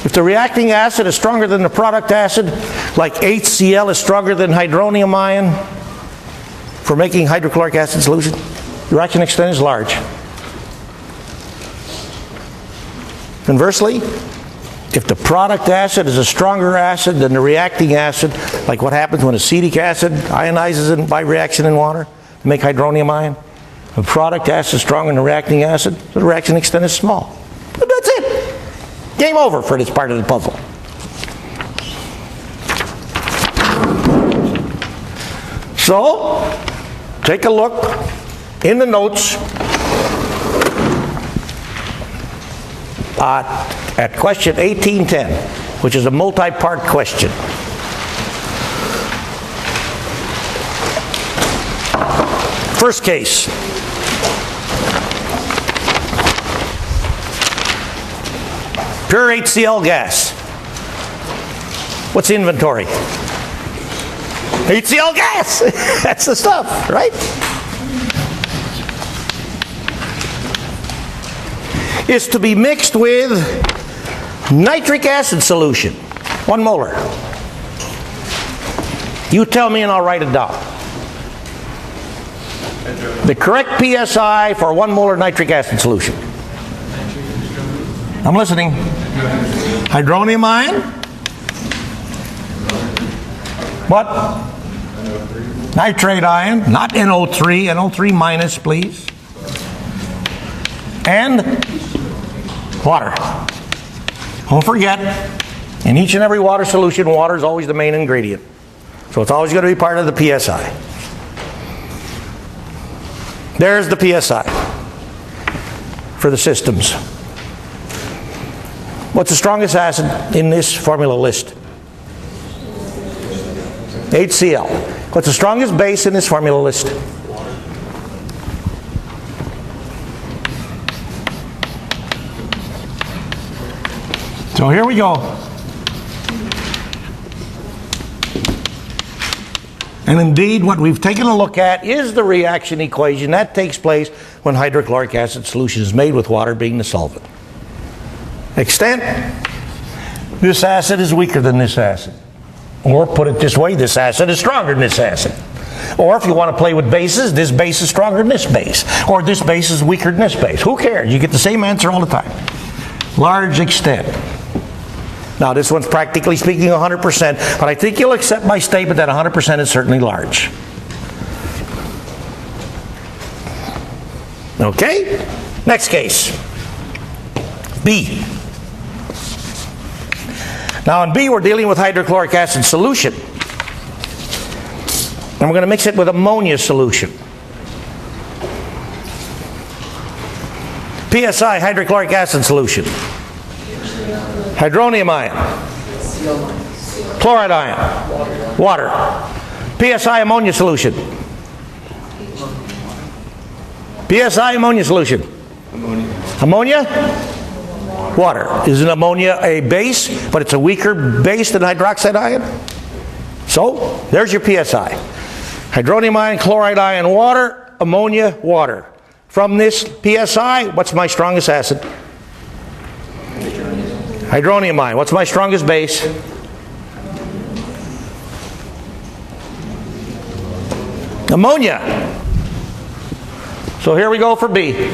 A: If the reacting acid is stronger than the product acid, like HCl is stronger than hydronium ion for making hydrochloric acid solution, the reaction extent is large. Conversely, if the product acid is a stronger acid than the reacting acid, like what happens when acetic acid ionizes by reaction in water to make hydronium ion, the product acid is stronger than the reacting acid, so the reaction extent is small. But that's it. Game over for this part of the puzzle. So, take a look in the notes at question 1810, which is a multi-part question. First case. Pure HCl gas. What's the inventory? HCl gas! That's the stuff, right? Is to be mixed with nitric acid solution, 1 molar. You tell me and I'll write it down. The correct PSI for 1 molar nitric acid solution. I'm listening. Hydronium ion? What? Nitrate ion, not NO3, NO3 minus, please. And water. Don't forget, in each and every water solution, water is always the main ingredient. So it's always going to be part of the PSI. There's the PSI for the systems. What's the strongest acid in this formula list? HCl. What's the strongest base in this formula list? So here we go. And indeed, what we've taken a look at is the reaction equation that takes place when hydrochloric acid solution is made with water being the solvent. Extent, this acid is weaker than this acid. Or put it this way, this acid is stronger than this acid. Or if you want to play with bases, this base is stronger than this base. Or this base is weaker than this base. Who cares? You get the same answer all the time. Large extent. Now this one's practically speaking 100%, but I think you'll accept my statement that 100% is certainly large. Okay? Next case. B. Now in B we're dealing with hydrochloric acid solution. And we're going to mix it with ammonia solution. PSI, hydrochloric acid solution. Hydronium ion. Chloride ion. Water. PSI ammonia solution. PSI ammonia solution. Ammonia? Water. Isn't ammonia a base, but it's a weaker base than hydroxide ion? So, there's your PSI. Hydronium ion, chloride ion, water, ammonia, water. From this PSI, what's my strongest acid? Hydronium ion. What's my strongest base? Ammonia. So here we go for B.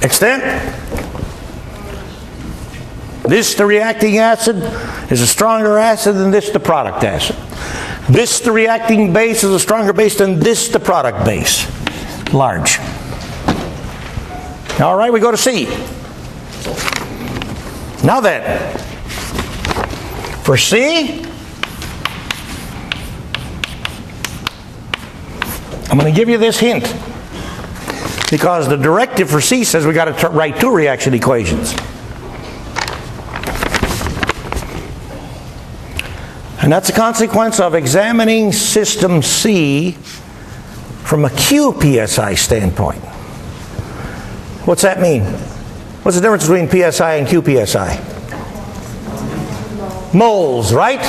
A: Extent? This, the reacting acid, is a stronger acid than this, the product acid. This, the reacting base, is a stronger base than this, the product base. Large. All right, we go to C. Now then, for C, I'm going to give you this hint. Because the directive for C says we got to write two reaction equations. And that's a consequence of examining system C from a QPSI standpoint. What's that mean? What's the difference between PSI and QPSI? Moles, right?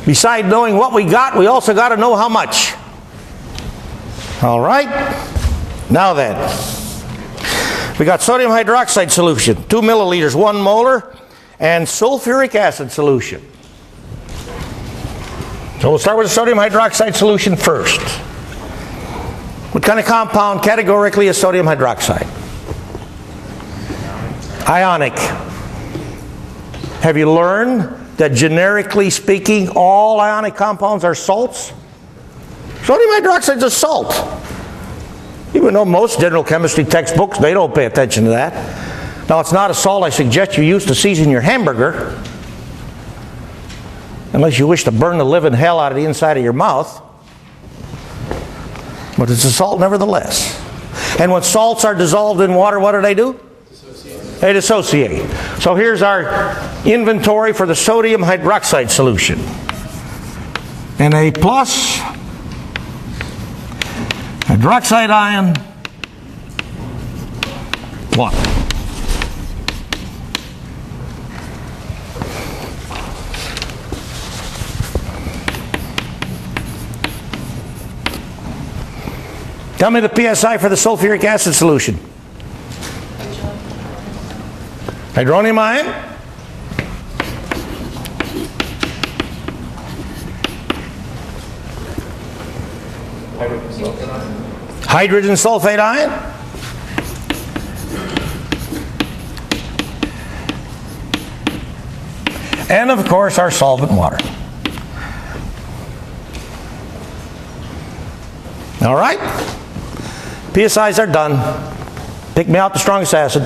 A: Besides knowing what we got, we also got to know how much. All right? Now then, we got sodium hydroxide solution, 2 milliliters, 1 molar, and sulfuric acid solution. So we'll start with the sodium hydroxide solution first. What kind of compound categorically is sodium hydroxide? Ionic. Have you learned that generically speaking, all ionic compounds are salts? Sodium hydroxide is a salt. Even though most general chemistry textbooks, they don't pay attention to that. Now, it's not a salt I suggest you use to season your hamburger, unless you wish to burn the living hell out of the inside of your mouth. But it's a salt nevertheless. And when salts are dissolved in water, what do? They dissociate. So here's our inventory for the sodium hydroxide solution. Na plus, hydroxide ion, 1. Tell me the PSI for the sulfuric acid solution. Hydronium ion. Hydrogen sulfate ion. And of course our solvent water. All right? PSIs are done. Pick me out the strongest acid.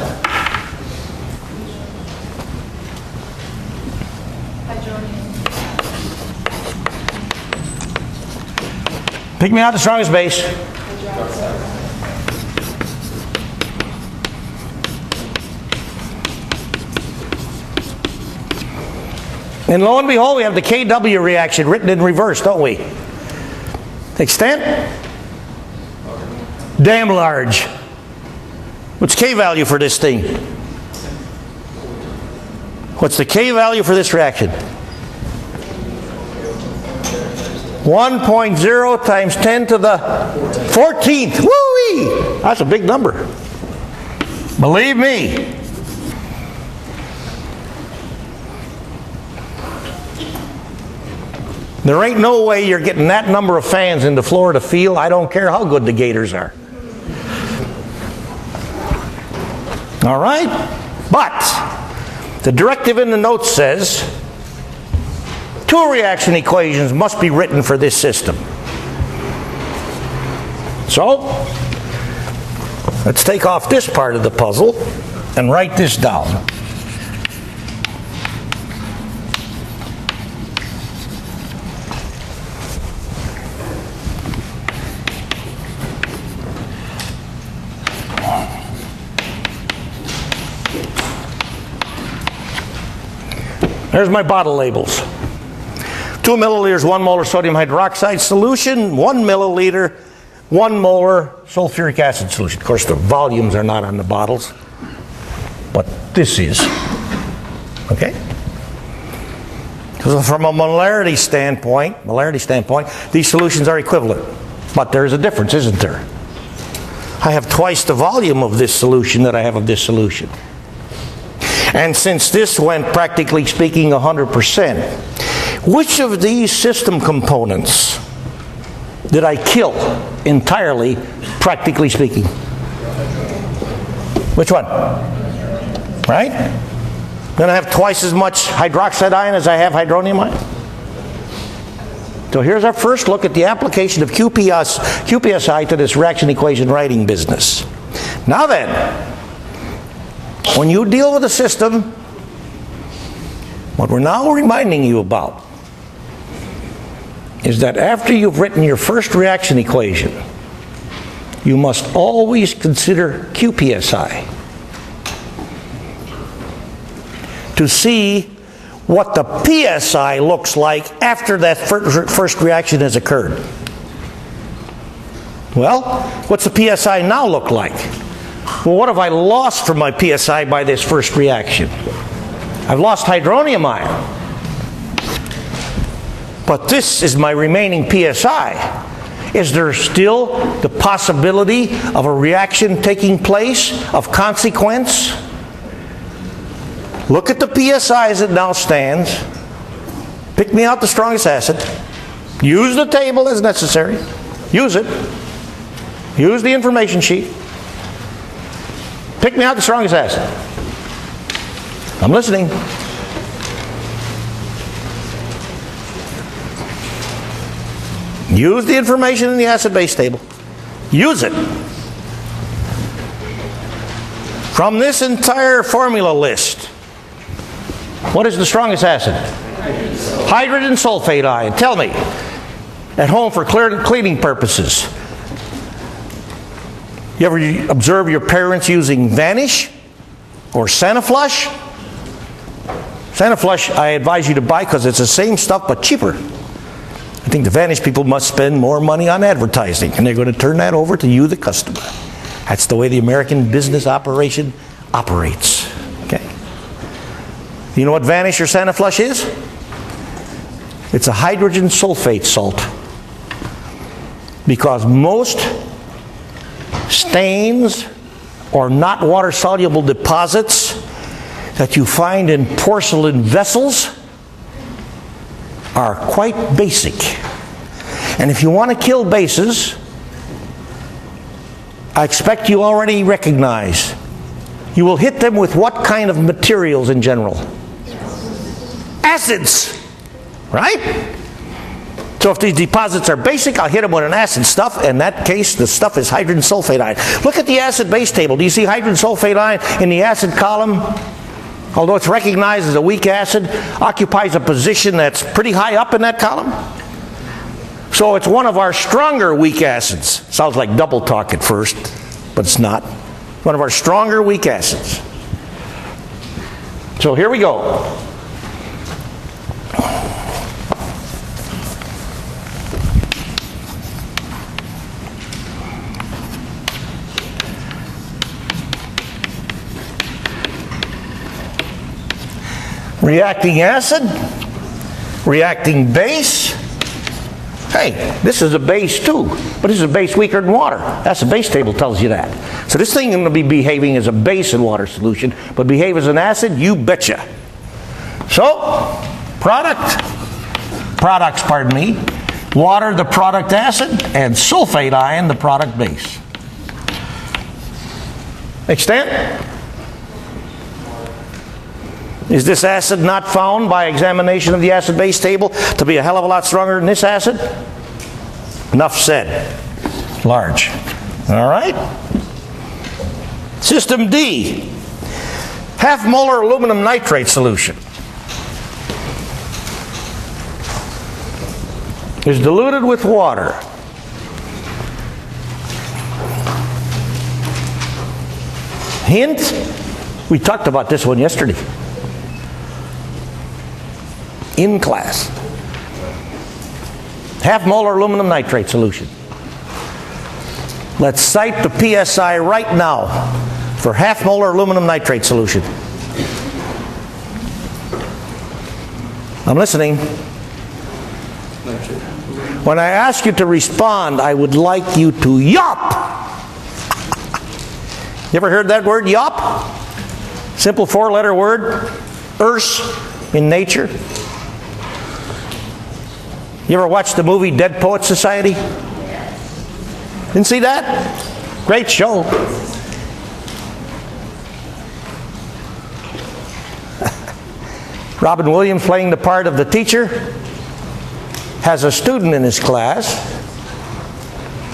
A: Pick me out the strongest base. And lo and behold, we have the KW reaction written in reverse, don't we? Extent? Damn large. What's K value for this thing? What's the K value for this reaction? 1.0 times 10 to the 14th. Woo-wee! That's a big number. Believe me. There ain't no way you're getting that number of fans into Florida Field. I don't care how good the Gators are. All right? But the directive in the notes says 2 reaction equations must be written for this system. So, let's take off this part of the puzzle and write this down. There's my bottle labels. 2 milliliters, 1 molar sodium hydroxide solution, 1 milliliter, 1 molar sulfuric acid solution. Of course, the volumes are not on the bottles, but this is. Okay? Because from a molarity standpoint, these solutions are equivalent. But there's a difference, isn't there? I have twice the volume of this solution that I have of this solution. And since this went, practically speaking, 100%, which of these system components did I kill entirely, practically speaking? Which one? Right? Then I have twice as much hydroxide ion as I have hydronium ion. So here's our first look at the application of QPSI to this reaction equation writing business. Now then, when you deal with a system, what we're now reminding you about is that after you've written your first reaction equation, you must always consider QPSI to see what the PSI looks like after that first reaction has occurred. Well, what's the PSI now look like? Well, what have I lost from my PSI by this first reaction? I've lost hydronium ion. But this is my remaining PSI. Is there still the possibility of a reaction taking place of consequence? Look at the PSI as it now stands. Pick me out the strongest acid. Use the table as necessary. Use it. Use the information sheet. Pick me out the strongest acid. I'm listening. Use the information in the acid-base table. Use it. From this entire formula list, what is the strongest acid? Hydrogen sulfate ion. Tell me, at home for cleaning purposes, you ever observe your parents using Vanish or Sanaflush? Sanaflush I advise you to buy because it's the same stuff but cheaper. I think the Vanish people must spend more money on advertising, and they're going to turn that over to you, the customer. That's the way the American business operation operates. Okay? You know what Vanish or Sanaflush is? It's a hydrogen sulfate salt. Because most stains or not water-soluble deposits that you find in porcelain vessels are quite basic. And if you want to kill bases, I expect you already recognize, you will hit them with what kind of materials in general? Acids, right? So if these deposits are basic, I'll hit them with an acid stuff. In that case, the stuff is hydrogen sulfate ion. Look at the acid-base table. Do you see hydrogen sulfate ion in the acid column? Although it's recognized as a weak acid, occupies a position that's pretty high up in that column. So it's one of our stronger weak acids. Sounds like double talk at first, but it's not. One of our stronger weak acids. So here we go. reacting acid, reacting base. Hey, this is a base too, but this is a base weaker than water. That's the base table tells you that. So this thing is going to be behaving as a base in water solution, but behave as an acid, you betcha. So, products, water the product acid, and sulfate ion the product base. Extent? Is this acid not found by examination of the acid-base table to be a hell of a lot stronger than this acid? Enough said. Large. All right? System D. Half molar aluminum nitrate solution is diluted with water. Hint, we talked about this one yesterday in class. Half molar aluminum nitrate solution. Let's cite the PSI right now for half molar aluminum nitrate solution. I'm listening. When I ask you to respond, I would like you to yop. You ever heard that word, yop? Simple four-letter word, Urs in nature. You ever watched the movie Dead Poets Society? Didn't see that? Great show. Robin Williams, playing the part of the teacher, has a student in his class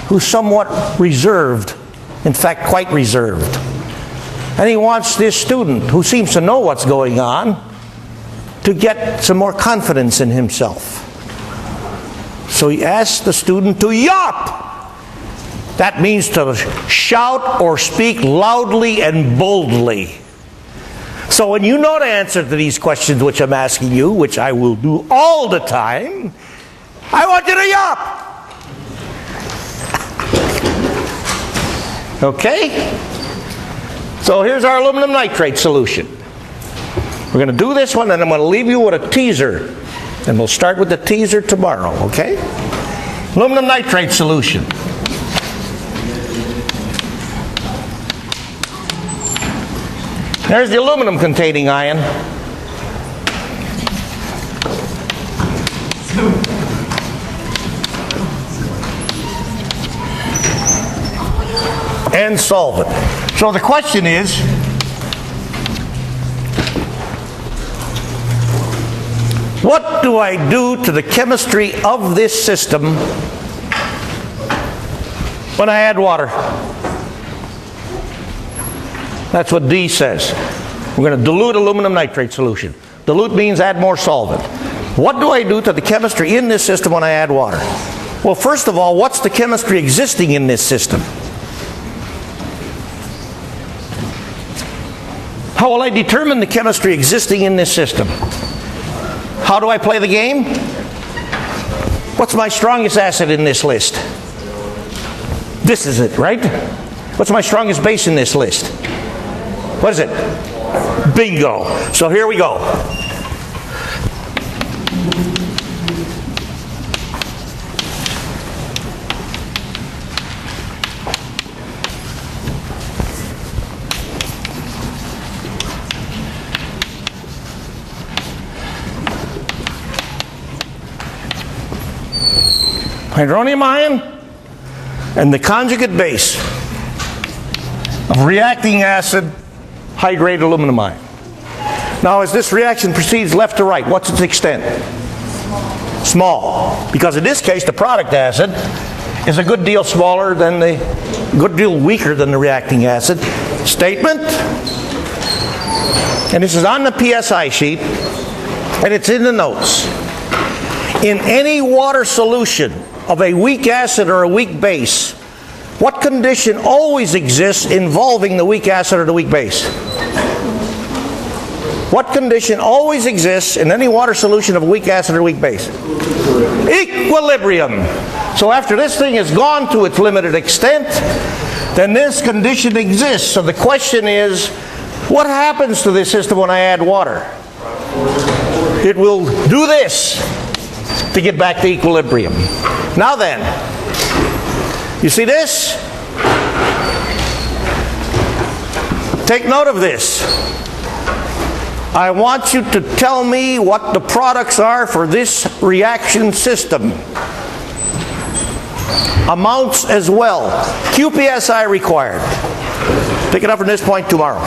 A: who's somewhat reserved, in fact quite reserved. And he wants this student, who seems to know what's going on, to get some more confidence in himself. So he asks the student to yop. That means to shout or speak loudly and boldly. So when you know the answer to these questions which I'm asking you, which I will do all the time, I want you to yop. Okay? So here's our aluminum nitrate solution. We're going to do this one, and I'm going to leave you with a teaser. And we'll start with the teaser tomorrow, okay? Aluminum nitrate solution. There's the aluminum containing ion. And solvent. So the question is, what do I do to the chemistry of this system when I add water? That's what D says. We're going to dilute aluminum nitrate solution. Dilute means add more solvent. What do I do to the chemistry in this system when I add water? Well, first of all, what's the chemistry existing in this system? How will I determine the chemistry existing in this system? How do I play the game? What's my strongest acid in this list? This is it, right? What's my strongest base in this list? What is it? Bingo. So here we go. Hydronium ion and the conjugate base of reacting acid, hydrated aluminum ion. Now as this reaction proceeds left to right, what's its extent? Small. Because in this case the product acid is a good deal smaller than good deal weaker than the reacting acid. Statement. And this is on the PSI sheet and it's in the notes. In any water solution of a weak acid or a weak base, what condition always exists involving the weak acid or the weak base? What condition always exists in any water solution of a weak acid or weak base? Equilibrium. So after this thing has gone to its limited extent, then this condition exists. So the question is, what happens to this system when I add water? it will do this to get back to equilibrium. Now then, you see this? Take note of this. I want you to tell me what the products are for this reaction system. Amounts as well. QPSI required. Pick it up from this point tomorrow.